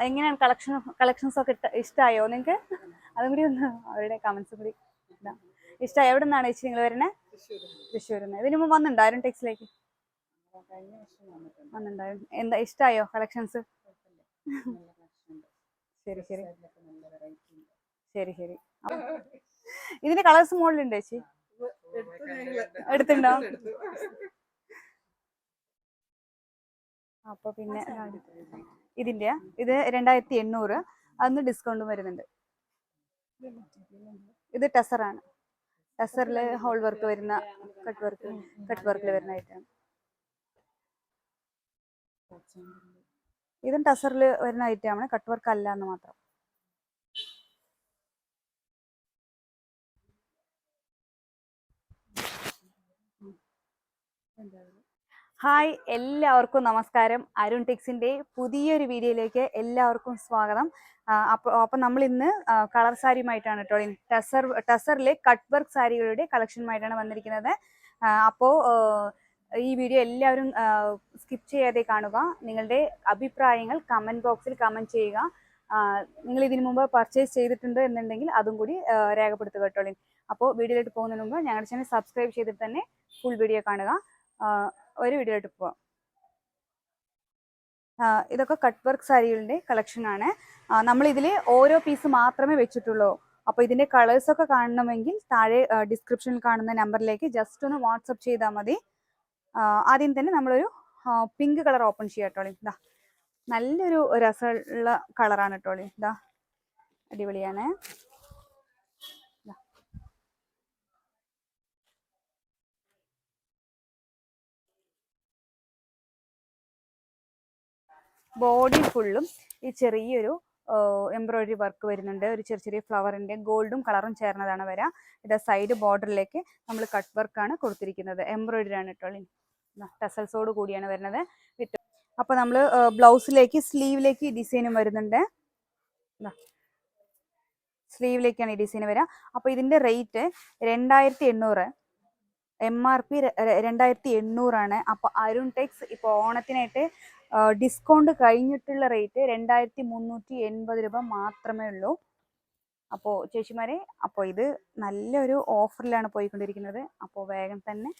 എങ്ങനെയാണ് കളക്ഷൻസ് ഒക്കെ ഇഷ്ടമായോ നിങ്ങൾക്ക്? അതും കൂടി ഒന്ന് അവരുടെ കമന്റ്സ് കൂടി ഇടാം. ഇഷ്ടമായി? എവിടെ നിന്നാണ് ചേച്ചി നിങ്ങൾ വരുന്നത്? തൃശ്ശൂരിൽ നിന്ന്. ഇതിനു മുമ്പ് വന്നിട്ടുണ്ടോ അരുൺ ടെക്സിലേക്ക്? വന്നിട്ടുണ്ടായിരുന്നു. എന്താ ഇഷ്ടമായോ കളക്ഷൻസ്? ശരി ശരി ശരി ശരി. ഇതിന്റെ കളേഴ്സ് മോഡലുണ്ട് ചേച്ചി? എടുത്തിട്ടുണ്ടോ? അപ്പൊ പിന്നെ ഇതിന്റെ ഇത് 2800, അന്ന് ഡിസ്കൗണ്ട് വരുന്നുണ്ട്. ഇത് ടെസറാണ്. ടെസറില് ഹോൾ വർക്ക് വരുന്ന കട്ട് വർക്കിൽ വരുന്ന ഐറ്റാണ്. ഇതും ടെസറിൽ വരുന്ന ഐറ്റമാണ്, കട്ട് വർക്ക് അല്ല എന്ന് മാത്രം. ഹായ്, എല്ലാവർക്കും നമസ്കാരം. അരുൺ ടെക്സിന്റെ പുതിയൊരു വീഡിയോയിലേക്ക് എല്ലാവർക്കും സ്വാഗതം. അപ്പം നമ്മൾ ഇന്ന് കളർ സാരിയുമായിട്ടാണ് കേട്ടോ, ടെസറിലെ കട്ട് വർക്ക് സാരികളുടെ കളക്ഷനുമായിട്ടാണ് വന്നിരിക്കുന്നത്. അപ്പോൾ ഈ വീഡിയോ എല്ലാവരും സ്കിപ്പ് ചെയ്യാതെ കാണുക. നിങ്ങളുടെ അഭിപ്രായങ്ങൾ കമന്റ് ബോക്സിൽ കമന്റ് ചെയ്യുക. നിങ്ങൾ ഇതിനു മുമ്പ് പർച്ചേസ് ചെയ്തിട്ടുണ്ട് എന്നുണ്ടെങ്കിൽ അതും കൂടി രേഖപ്പെടുത്തുക കേട്ടോ. അപ്പോൾ വീഡിയോയിലോട്ട് പോകുന്നതിന് മുമ്പ് ഞങ്ങളുടെ ചാനൽ സബ്സ്ക്രൈബ് ചെയ്തിട്ട് തന്നെ ഫുൾ വീഡിയോ കാണുക. ഒരു വീഡിയോയിലോട്ട് പോവാം. ഇതൊക്കെ കട്ട് വർക്ക് സാരികളുടെ കളക്ഷൻ ആണ്. നമ്മൾ ഇതിൽ ഓരോ പീസ് മാത്രമേ വെച്ചിട്ടുള്ളൂ. അപ്പോൾ ഇതിന്റെ കളേഴ്സ് ഒക്കെ കാണണമെങ്കിൽ താഴെ ഡിസ്ക്രിപ്ഷനിൽ കാണുന്ന നമ്പറിലേക്ക് ജസ്റ്റ് ഒന്ന് വാട്സപ്പ് ചെയ്താൽ മതി. ആദ്യം തന്നെ നമ്മളൊരു പിങ്ക് കളർ ഓപ്പൺ ചെയ്യാം കേട്ടോ. ഇതാ നല്ലൊരു രസമുള്ള കളറാണ് കേട്ടോ. ഇതാ അടിപൊളിയാണ്. ബോഡി ഫുള്ളും ഈ ചെറിയൊരു എംബ്രോയിഡറി വർക്ക് വരുന്നുണ്ട്. ഒരു ചെറിയ ഫ്ലവറിന്റെ ഗോൾഡും കളറും ചേർന്നതാണ് വരിക. ഇത് സൈഡ് ബോർഡറിലേക്ക് നമ്മൾ കട്ട് വർക്കാണ് കൊടുത്തിരിക്കുന്നത്. എംബ്രോയിഡറി ആണ് കേട്ടോ. ടെസൽസോട് കൂടിയാണ് വരുന്നത്. അപ്പോൾ നമ്മൾ ബ്ലൗസിലേക്ക് സ്ലീവിലേക്ക് ഡിസൈനും വരുന്നുണ്ട്. സ്ലീവിലേക്കാണ് ഈ ഡിസൈൻ വരിക. അപ്പോൾ ഇതിന്റെ റേറ്റ് 2800, MRP 2800 ആണ്. അപ്പോൾ അരുൺ ടെക്സ് ഇപ്പോൾ ഓണത്തിനായിട്ട് ഡിസ്കൗണ്ട് കഴിഞ്ഞിട്ടുള്ള റേറ്റ് 2380 രൂപ മാത്രമേ ഉള്ളൂ. അപ്പോൾ ചേച്ചിമാരെ, അപ്പോൾ ഇത് നല്ലൊരു ഓഫറിലാണ് പോയിക്കൊണ്ടിരിക്കുന്നത്. അപ്പോൾ വേഗം തന്നെ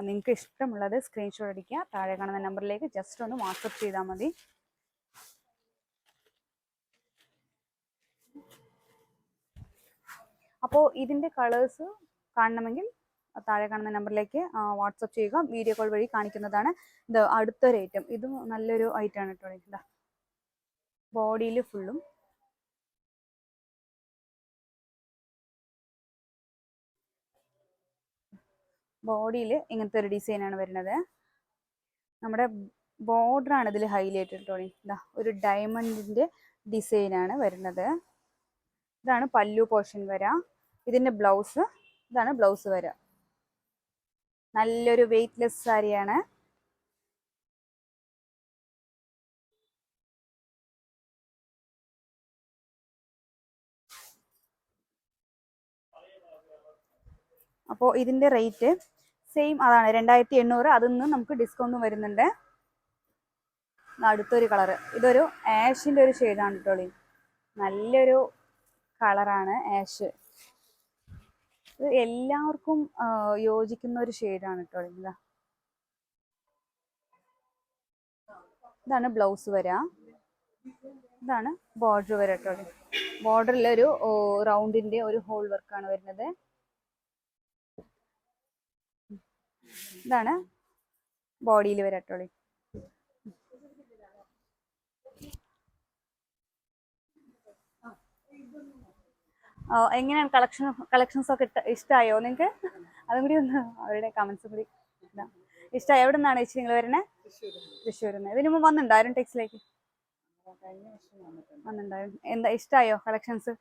നിങ്ങൾക്ക് ഇഷ്ടമുള്ളത് സ്ക്രീൻഷോട്ട് അടിക്കുക. താഴെ കാണുന്ന നമ്പറിലേക്ക് ജസ്റ്റ് ഒന്ന് വാട്സപ്പ് ചെയ്താൽ മതി. അപ്പോൾ ഇതിൻ്റെ കളേഴ്സ് കാണണമെങ്കിൽ താഴെ കാണുന്ന നമ്പറിലേക്ക് വാട്സപ്പ് ചെയ്യുക. വീഡിയോ കോൾ വഴി കാണിക്കുന്നതാണ്. ഇത് അടുത്തൊരു ഐറ്റം. ഇതും നല്ലൊരു ഐറ്റമാണ് കേട്ടോ. ഇതാ ബോഡിയിൽ ഫുള്ളും ബോഡിയിൽ ഇങ്ങനത്തെ ഒരു ഡിസൈനാണ് വരുന്നത്. നമ്മുടെ ബോർഡറാണ് ഇതിൽ ഹൈലൈറ്റ് കേട്ടോ. ഇതാ ഒരു ഡയമണ്ടിൻ്റെ ഡിസൈനാണ് വരുന്നത്. ഇതാണ് പല്ലു പോർഷൻ വരിക. ഇതിൻ്റെ ബ്ലൗസ്, ഇതാണ് ബ്ലൗസ് വരിക. നല്ലൊരു വെയ്റ്റ്ലെസ് സാരിയാണ്. അപ്പോൾ ഇതിൻ്റെ റേറ്റ് സെയിം അതാണ് 2800. അതിൽ നിന്ന് നമുക്ക് ഡിസ്കൗണ്ടും വരുന്നുണ്ട്. അടുത്തൊരു കളറ്, ഇതൊരു ആഷിൻ്റെ ഒരു ഷെയ്ഡാണ് കേട്ടോ. നല്ലൊരു കളറാണ് ആഷ്. ഇത് എല്ലാവർക്കും യോജിക്കുന്ന ഒരു ഷെയ്ഡാണ് കേട്ടോ. ഇതാണ് ബ്ലൗസ് വരിക. ഇതാണ് ബോർഡർ വരിക കേട്ടോ. ബോർഡറിൽ ഒരു റൗണ്ടിന്റെ ഒരു ഹോൾ വർക്കാണ് വരുന്നത്. ഇതാണ് ബോഡിയിൽ വരിക കേട്ടോ. എങ്ങനെയാണ് കളക്ഷൻസ് ഒക്കെ ഇഷ്ടമായോ നിങ്ങൾക്ക്? അതും കൂടി ഒന്ന് അവരുടെ കമന്റ്സ് കൂടി ഇടാം. ഇഷ്ടമായി? എവിടെ നിന്നാണ് ചേച്ചി നിങ്ങൾ വരുന്നത്? തൃശ്ശൂരിൽ നിന്ന്. ഇതിനു മുമ്പ് വന്നിട്ടുണ്ടോ അരുൺ ടെക്സിലേക്ക്? വന്നിട്ടുണ്ടായിരുന്നു. എന്താ ഇഷ്ടമായോ കളക്ഷൻസ്?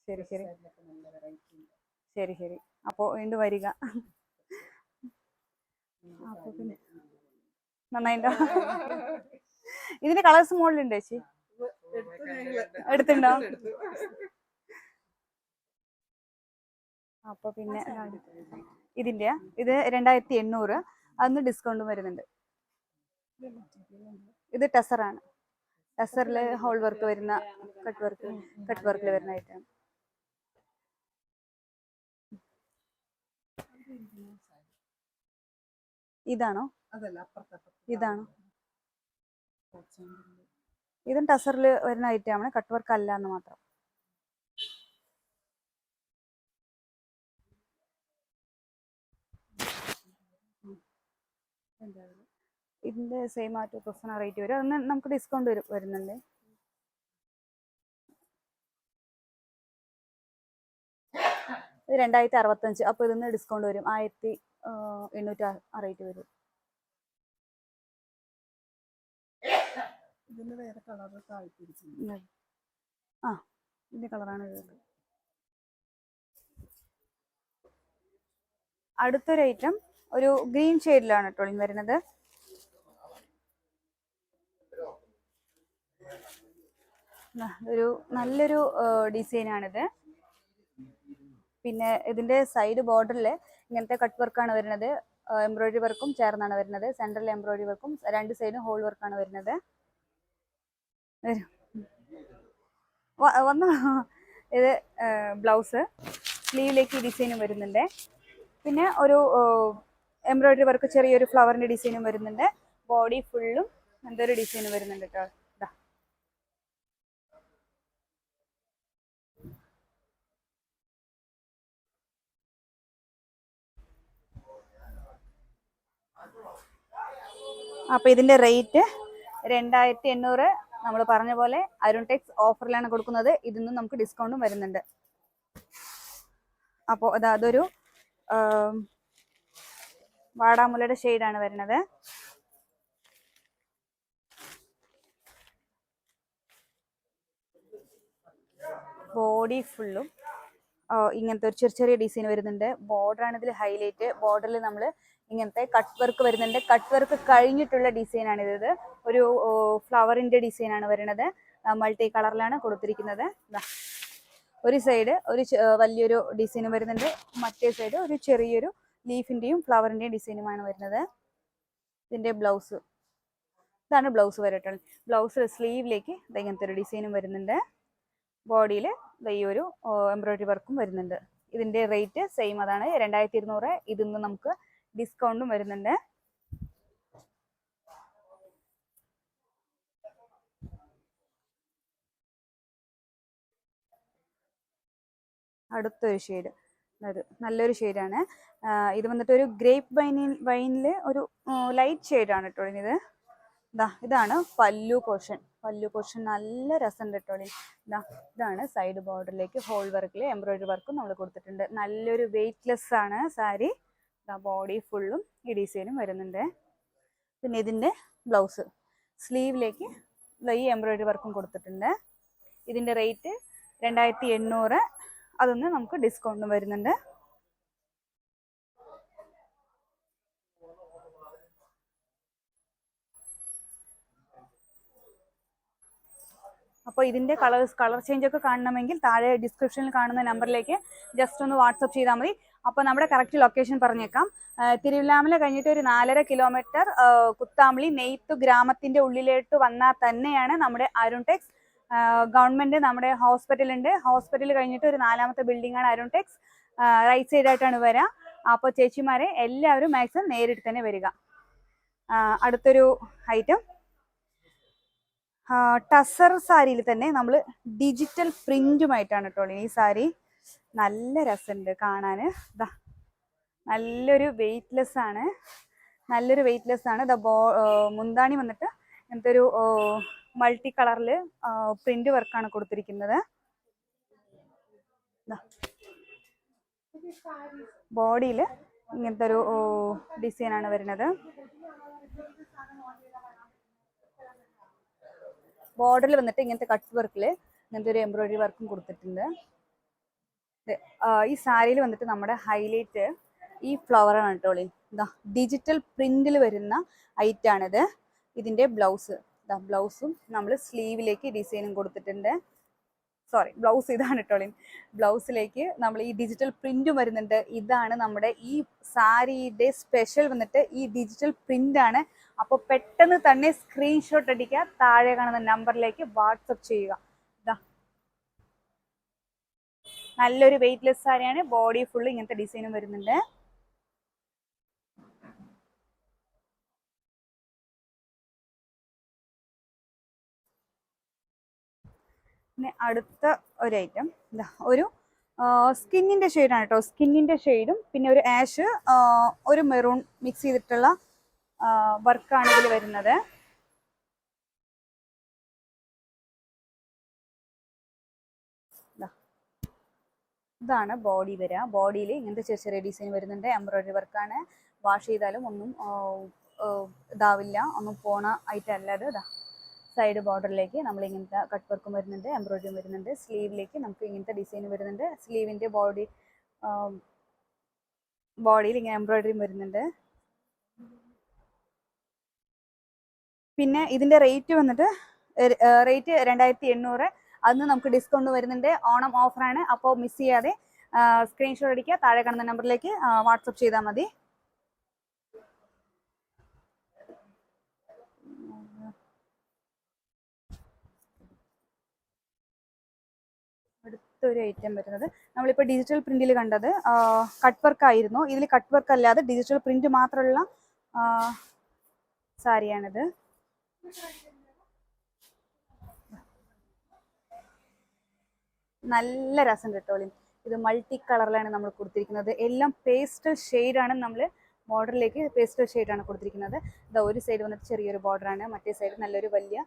ശരി ശരി ശരി ശരി. അപ്പോൾ വീണ്ടും വരിക. അപ്പോൾ പിന്നെ നന്നായിട്ടോ. ഇതിന്റെ കളേഴ്സ് മോഡലുണ്ട് ചേച്ചി? എടുത്തിട്ടുണ്ടോ? അപ്പൊ പിന്നെ ഇതിന്റെ ഇത് 2800, അന്ന് ഡിസ്കൗണ്ടും വരുന്നുണ്ട്. ഇത് ടെസറാണ്. ടെസറിൽ ഹോൾ വർക്ക് വരുന്ന കട്ട് വർക്കിൽ വരുന്ന ഐറ്റം. ഇതാണോ? ഇതാണോ? ഇതും ടെസറിൽ വരുന്ന ഐറ്റമാണ്, കട്ട് വർക്ക് അല്ല എന്ന് മാത്രം. ഇതിന്റെ സെയിം ആ 2000 റേറ്റ് വരും. അതൊന്ന് നമുക്ക് ഡിസ്കൗണ്ട് വരുന്നുണ്ട്. ഇത് 2065. അപ്പോൾ ഇതിന്ന് ഡിസ്കൗണ്ട് വരും, 1800 ആ റേറ്റ് വരും. ആ ഇതിന്റെ കളറാണ് ഇത്. അടുത്തൊരു ഐറ്റം ഒരു ഗ്രീൻ ഷെയ്ഡിലാണ് കേട്ടോ വരുന്നത്. ഒരു നല്ലൊരു ഡിസൈനാണിത്. പിന്നെ ഇതിന്റെ സൈഡ് ബോർഡറിൽ ഇങ്ങനത്തെ കട്ട് വർക്കാണ് വരുന്നത്. എംബ്രോയിഡറി വർക്കും ചേർന്നാണ് വരുന്നത്. സെൻട്രൽ എംബ്രോയിഡറി വർക്കും, രണ്ട് സൈഡും ഹോൾ വർക്കാണ് വരുന്നത്. വന്നു. ഇത് ബ്ലൗസ്, സ്ലീവിലേക്ക് ഡിസൈനും വരുന്നുണ്ട്. പിന്നെ ഒരു എംബ്രോയിഡറി വർക്ക്, ചെറിയൊരു ഫ്ലവറിന്റെ ഡിസൈനും വരുന്നുണ്ട്. ബോഡി ഫുള്ളും എന്തൊരു ഡിസൈനും വരുന്നുണ്ട് കേട്ടോ. അപ്പോൾ ഇതിന്റെ റേറ്റ് 2800. നമ്മൾ പറഞ്ഞ പോലെ അരുൺ ടെക്സ് ഓഫറിലാണ് കൊടുക്കുന്നത്. ഇതിന്നും നമുക്ക് ഡിസ്കൗണ്ടും വരുന്നുണ്ട്. അപ്പോൾ അതൊരു വാടാമുലയുടെ ഷെയ്ഡാണ് വരുന്നത്. ബോഡി ഫുള്ളും ഇങ്ങനത്തെ ഒരു ചെറിയ ഡിസൈൻ വരുന്നുണ്ട്. ബോർഡറാണ് ഇതിൽ ഹൈലൈറ്റ്. ബോർഡറിൽ നമ്മൾ ഇങ്ങനത്തെ കട്ട് വർക്ക് വരുന്നുണ്ട്. കട്ട് വർക്ക് കഴിഞ്ഞിട്ടുള്ള ഡിസൈനാണ് ഇത്. ഒരു ഫ്ലവറിന്റെ ഡിസൈനാണ് വരുന്നത്. മൾട്ടി കളറിലാണ് കൊടുത്തിരിക്കുന്നത്. ഒരു സൈഡ് ഒരു വലിയൊരു ഡിസൈനും വരുന്നുണ്ട്. മറ്റേ സൈഡ് ഒരു ചെറിയൊരു ലീഫിന്റെയും ഫ്ലവറിന്റെയും ഡിസൈനുമാണ് വരുന്നത്. ഇതിന്റെ ബ്ലൗസ്, ഇതാണ് ബ്ലൗസ് വരട്ടുള്ളത്. ബ്ലൗസ് സ്ലീവിലേക്ക് ഇങ്ങനത്തെ ഒരു ഡിസൈനും വരുന്നുണ്ട്. ബോഡിയിൽ ഈ ഒരു എംബ്രോയിഡറി വർക്കും വരുന്നുണ്ട്. ഇതിന്റെ റേറ്റ് സെയിം അതാണ്, 2200. ഇതിന്ന് നമുക്ക് ഡിസ്കൗണ്ടും വരുന്നുണ്ട്. അടുത്തൊരു ഷെയ്ഡ്, നല്ലൊരു ഷെയ്ഡാണ്. ഇത് വന്നിട്ട് ഒരു ഗ്രേപ്പ് വൈനിൽ ഒരു ലൈറ്റ് ഷെയ്ഡാണ് കേട്ടോ ഇത്. ഇതാണ് പല്ലു പോർഷൻ. പല്ലു പോർഷൻ നല്ല രസമുണ്ട് കേട്ടോ. ഇതാണ് സൈഡ് ബോർഡറിലേക്ക് ഹോൾ വർക്കിൽ എംബ്രോയിഡറി വർക്കും നമ്മൾ കൊടുത്തിട്ടുണ്ട്. നല്ലൊരു വെയ്റ്റ്ലെസ് ആണ് സാരി. ബോഡി ഫുള്ളും ഈ ഡിസൈനും വരുന്നുണ്ട്. പിന്നെ ഇതിൻ്റെ ബ്ലൗസ്, സ്ലീവിലേക്ക് ഈ എംബ്രോയിഡറി വർക്കും കൊടുത്തിട്ടുണ്ട്. ഇതിൻ്റെ റേറ്റ് 2800. അതൊന്ന് നമുക്ക് ഡിസ്കൗണ്ടും വരുന്നുണ്ട്. അപ്പോൾ ഇതിൻ്റെ കളർ ചേഞ്ച് ഒക്കെ കാണണമെങ്കിൽ താഴെ ഡിസ്ക്രിപ്ഷനിൽ കാണുന്ന നമ്പറിലേക്ക് ജസ്റ്റ് ഒന്ന് വാട്സപ്പ് ചെയ്താൽ മതി. അപ്പോൾ നമ്മുടെ കറക്റ്റ് ലൊക്കേഷൻ പറഞ്ഞേക്കാം. തിരുവില്ലാമല കഴിഞ്ഞിട്ട് ഒരു 4.5 കിലോമീറ്റർ കുത്താമ്പളി നെയ്ത്ത് ഗ്രാമത്തിൻ്റെ ഉള്ളിലോട്ട് വന്നാൽ തന്നെയാണ് നമ്മുടെ അരുൺ ടെക്സ്. ഗവൺമെൻറ് നമ്മുടെ ഹോസ്പിറ്റലുണ്ട്. ഹോസ്പിറ്റൽ കഴിഞ്ഞിട്ട് ഒരു 4ാമത്തെ ബിൽഡിംഗാണ് അരുൺ ടെക്സ്. റൈറ്റ് സൈഡായിട്ടാണ് വരിക. അപ്പോൾ ചേച്ചിമാരെ എല്ലാവരും മാക്സിമം നേരിട്ട് തന്നെ വരിക. അടുത്തൊരു ഐറ്റം ടസർ സാരിയിൽ തന്നെ നമ്മൾ ഡിജിറ്റൽ പ്രിന്റുമായിട്ടാണ് കേട്ടോ ഈ സാരി. നല്ല രസമുണ്ട് കാണാൻ. നല്ലൊരു വെയ്റ്റ്ലെസ് ആണ്. മുന്താണി വന്നിട്ട് ഇങ്ങനത്തെ ഒരു മൾട്ടി കളറിൽ പ്രിന്റ് വർക്കാണ് കൊടുത്തിരിക്കുന്നത്. ബോഡിയിൽ ഇങ്ങനത്തെ ഒരു ഡിസൈനാണ് വരുന്നത്. ബോർഡറിൽ വന്നിട്ട് ഇങ്ങനത്തെ കട്ട് വർക്കിൽ ഇങ്ങനത്തെ ഒരു എംബ്രോയിഡറി വർക്കും കൊടുത്തിട്ടുണ്ട്. ഈ സാരിയിൽ വന്നിട്ട് നമ്മുടെ ഹൈലൈറ്റ് ഈ ഫ്ലവറാണ് കേട്ടോളി. ഡിജിറ്റൽ പ്രിന്റിൽ വരുന്ന ഐറ്റാണിത്. ഇതിൻ്റെ ബ്ലൗസും നമ്മൾ സ്ലീവിലേക്ക് ഡിസൈനും കൊടുത്തിട്ടുണ്ട്. സോറി ബ്ലൗസ് ഇതാണ് കേട്ടോ. ബ്ലൗസിലേക്ക് നമ്മൾ ഈ ഡിജിറ്റൽ പ്രിന്റും വരുന്നുണ്ട്. ഇതാണ് നമ്മുടെ ഈ സാരിയുടെ സ്പെഷ്യൽ വന്നിട്ട് ഈ ഡിജിറ്റൽ പ്രിന്റ് ആണ്. അപ്പോൾ പെട്ടെന്ന് തന്നെ സ്ക്രീൻഷോട്ട് അടിക്കുക, താഴെ കാണുന്ന നമ്പറിലേക്ക് വാട്സപ്പ് ചെയ്യുക. ഇതാ നല്ലൊരു വെയിറ്റ്ലെസ് സാരിയാണ്. ബോഡി ഫുള്ള് ഇങ്ങനത്തെ ഡിസൈനും വരുന്നുണ്ട്. പിന്നെ അടുത്ത ഒരു ഐറ്റം ഇതാ ഒരു സ്കിന്നിന്റെ ഷെയ്ഡാണ് കേട്ടോ. സ്കിന്നിന്റെ ഷെയ്ഡും പിന്നെ ഒരു ആഷ് ഒരു മെറൂൺ മിക്സ് ചെയ്തിട്ടുള്ള വർക്കാണ് ഇതിൽ വരുന്നത്. ഇതാണ് ബോഡി വരിക. ബോഡിയിൽ ഇങ്ങനത്തെ ചെറിയ ചെറിയ ഡിസൈൻ വരുന്നുണ്ട്. എംബ്രോയിഡറി വർക്കാണ്. വാഷ് ചെയ്താലും ഒന്നും ഇതാവില്ല, ഒന്നും പോണ ഐറ്റം അല്ല അത്. ഇതാ സൈഡ് ബോർഡറിലേക്ക് നമ്മൾ ഇങ്ങനത്തെ കട്ട് വർക്കും വരുന്നുണ്ട്, എംബ്രോയിഡറിയും വരുന്നുണ്ട്. സ്ലീവിലേക്ക് നമുക്ക് ഇങ്ങനത്തെ ഡിസൈൻ വരുന്നുണ്ട്. സ്ലീവിൻ്റെ ബോഡിയിൽ ഇങ്ങനെ എംബ്രോയിഡറിയും വരുന്നുണ്ട്. പിന്നെ ഇതിൻ്റെ റേറ്റ് വന്നിട്ട് റേറ്റ് 2800. അതിന് നമുക്ക് ഡിസ്കൗണ്ട് വരുന്നുണ്ട്. ഓണം ഓഫറാണ്. അപ്പോൾ മിസ് ചെയ്യാതെ സ്ക്രീൻഷോട്ട് അടിക്കുക, താഴെ കാണുന്ന നമ്പറിലേക്ക് വാട്സപ്പ് ചെയ്താൽ മതി. അടുത്തൊരു ഐറ്റം വരുന്നത് നമ്മളിപ്പോൾ ഡിജിറ്റൽ പ്രിന്റിൽ കണ്ടത് കട്ട് വർക്ക് ആയിരുന്നു. ഇതിൽ കട്ട് വർക്ക് അല്ലാതെ ഡിജിറ്റൽ പ്രിന്റ് മാത്രമുള്ള സാരിയാണിത്. നല്ല രസം കിട്ടോളും. ഇത് മൾട്ടി കളറിലാണ് നമ്മൾ കൊടുത്തിരിക്കുന്നത്. എല്ലാം പേസ്റ്റൽ ഷെയ്ഡാണ്. നമ്മൾ ബോർഡറിലേക്ക് പേസ്റ്റൽ ഷെയ്ഡാണ് കൊടുത്തിരിക്കുന്നത്. ഇത് ഒരു സൈഡ് വന്നിട്ട് ചെറിയൊരു ബോർഡറാണ്, മറ്റേ സൈഡ് നല്ലൊരു വലിയ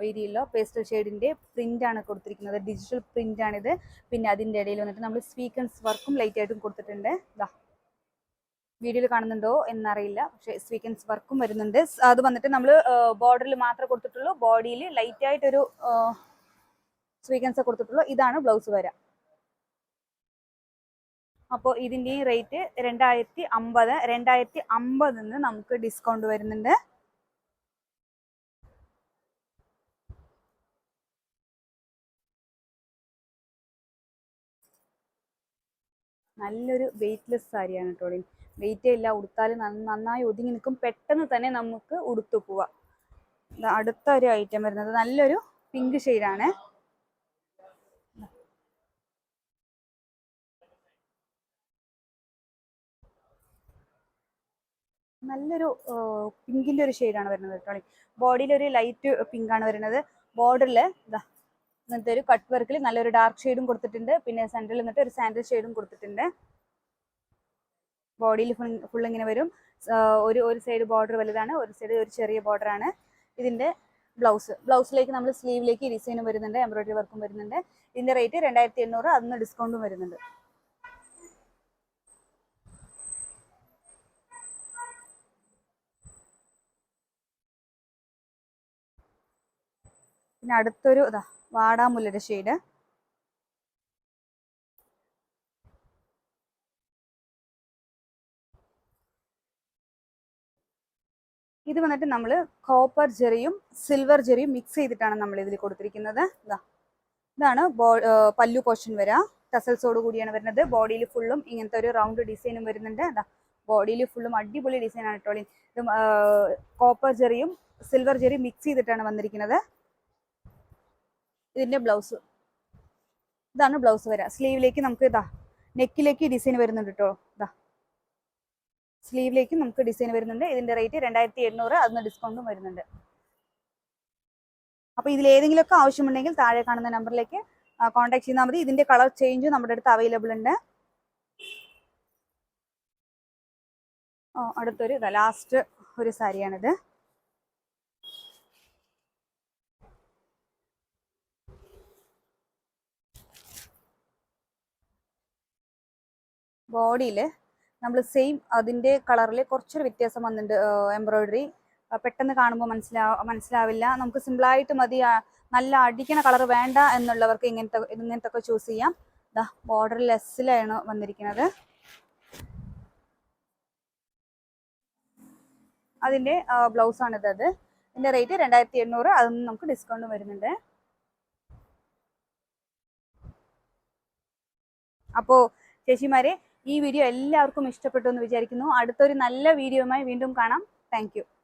വീതിയുള്ള പേസ്റ്റൽ ഷെയ്ഡിൻ്റെ പ്രിൻ്റാണ് കൊടുത്തിരിക്കുന്നത്. ഡിജിറ്റൽ പ്രിൻ്റാണിത്. പിന്നെ അതിൻ്റെ ഇടയിൽ വന്നിട്ട് നമ്മൾ സ്വീക്വൻസ് വർക്കും ലൈറ്റായിട്ടും കൊടുത്തിട്ടുണ്ട്. ഇതാ വീഡിയോയിൽ കാണുന്നുണ്ടോ എന്നറിയില്ല, പക്ഷേ സ്വീക്വൻസ് വർക്കും വരുന്നുണ്ട്. അത് വന്നിട്ട് നമ്മൾ ബോർഡറിൽ മാത്രമേ കൊടുത്തിട്ടുള്ളൂ. ബോഡിയിൽ ലൈറ്റായിട്ടൊരു സ്വീക്വൻസ് കൊടുത്തിട്ടുള്ളൂ. ഇതാണ് ബ്ലൗസ് വരാം. അപ്പോൾ ഇതിൻ്റെ റേറ്റ് 2050. 2050 നമുക്ക് ഡിസ്കൗണ്ട് വരുന്നുണ്ട്. നല്ലൊരു വെയിറ്റ്ലെസ് സാരിയാണ് കേട്ടോ. വെയിറ്റേ ഇല്ല, ഉടുത്താൽ നന്നായി ഒതുങ്ങി നിൽക്കും. പെട്ടെന്ന് തന്നെ നമുക്ക് ഉടുത്തു പോവാം. അടുത്ത ഒരു ഐറ്റം വരുന്നത് നല്ലൊരു പിങ്ക് ഷെയ്ഡാണ്. നല്ലൊരു പിങ്കിൻ്റെ ഒരു ഷെയ്ഡാണ് വരുന്നത് കേട്ടോ. ബോഡിയിൽ ഒരു ലൈറ്റ് പിങ്ക് ആണ് വരുന്നത്. ബോർഡറിൽ ഇതാ ഇങ്ങനത്തെ ഒരു കട്ട് വർക്കിൽ നല്ലൊരു ഡാർക്ക് ഷെയ്ഡും കൊടുത്തിട്ടുണ്ട്. പിന്നെ സെൻറ്ററിൽ നിന്നിട്ട് ഒരു സാൻഡൽ ഷെയ്ഡും കൊടുത്തിട്ടുണ്ട്. ബോഡിയിൽ ഫുൾ ഇങ്ങനെ വരും. ഒരു സൈഡ് ബോർഡർ വലുതാണ്, ഒരു സൈഡ് ഒരു ചെറിയ ബോർഡറാണ്. ഇതിൻ്റെ ബ്ലൗസിലേക്ക് നമ്മൾ സ്ലീവിലേക്ക് ഡിസൈനും വരുന്നുണ്ട്, എംബ്രോയിഡറി വർക്കും വരുന്നുണ്ട്. ഇതിൻ്റെ റേറ്റ് 2800. അതിന് ഡിസ്കൗണ്ടും വരുന്നുണ്ട്. പിന്നെ അടുത്തൊരു ഇതാ വാടാമുല്ലയുടെ ഷെയ്ഡ്. ഇത് വന്നിട്ട് നമ്മൾ കോപ്പർ ജെറിയും സിൽവർ ജെറിയും മിക്സ് ചെയ്തിട്ടാണ് നമ്മൾ ഇതിൽ കൊടുത്തിരിക്കുന്നത്. ഇതാണ് പല്ലു പോർഷൻ വരിക. ടസൽസോട് കൂടിയാണ് വരുന്നത്. ബോഡിയിൽ ഫുള്ളും ഇങ്ങനത്തെ ഒരു റൗണ്ട് ഡിസൈനും വരുന്നുണ്ട്. ബോഡിയിൽ ഫുള്ളും അടിപൊളി ഡിസൈനാണ് കേട്ടോ. ഇത് കോപ്പർ ജെറിയും സിൽവർ ജെറിയും മിക്സ് ചെയ്തിട്ടാണ് വന്നിരിക്കുന്നത്. ഇതിൻ്റെ ബ്ലൗസ് ഇതാണ് ബ്ലൗസ് വരിക. സ്ലീവിലേക്ക് നമുക്ക് നെക്കിലേക്ക് ഡിസൈൻ വരുന്നുണ്ട് കേട്ടോ. സ്ലീവിലേക്ക് നമുക്ക് ഡിസൈൻ വരുന്നുണ്ട്. ഇതിൻ്റെ റേറ്റ് 2800. അതിന് ഡിസ്കൗണ്ടും വരുന്നുണ്ട്. അപ്പോൾ ഇതിൽ ഏതെങ്കിലുമൊക്കെ ആവശ്യമുണ്ടെങ്കിൽ താഴെ കാണുന്ന നമ്പറിലേക്ക് കോൺടാക്ട് ചെയ്താൽ മതി. ഇതിൻ്റെ കളർ ചേഞ്ച് നമ്മുടെ അടുത്ത് അവൈലബിൾ ഉണ്ട്. അടുത്തൊരു ലാസ്റ്റ് ഒരു സാരിയാണിത്. ബോഡിയിൽ നമ്മൾ സെയിം അതിൻ്റെ കളറിൽ കുറച്ചൊരു വ്യത്യാസം വന്നിട്ടുണ്ട്. എംബ്രോയിഡറി പെട്ടെന്ന് കാണുമ്പോൾ മനസ്സിലാവില്ല. നമുക്ക് സിമ്പിളായിട്ട് മതി. നല്ല അടിക്കണ കളർ വേണ്ട എന്നുള്ളവർക്ക് ഇങ്ങനത്തെ ഒക്കെ ചൂസ് ചെയ്യാം. ബോർഡർ ലെസ്സിലാണ് വന്നിരിക്കുന്നത്. അതിൻ്റെ ബ്ലൗസാണിത്. ഇതിൻ്റെ റേറ്റ് 2800. അതിന് നമുക്ക് ഡിസ്കൗണ്ട് വരുന്നുണ്ട്. അപ്പോൾ ചേച്ചിമാരെ ഈ വീഡിയോ എല്ലാവർക്കും ഇഷ്ടപ്പെട്ടു എന്ന് വിചാരിക്കുന്നു. അടുത്തൊരു നല്ല വീഡിയോയുമായി വീണ്ടും കാണാം. താങ്ക്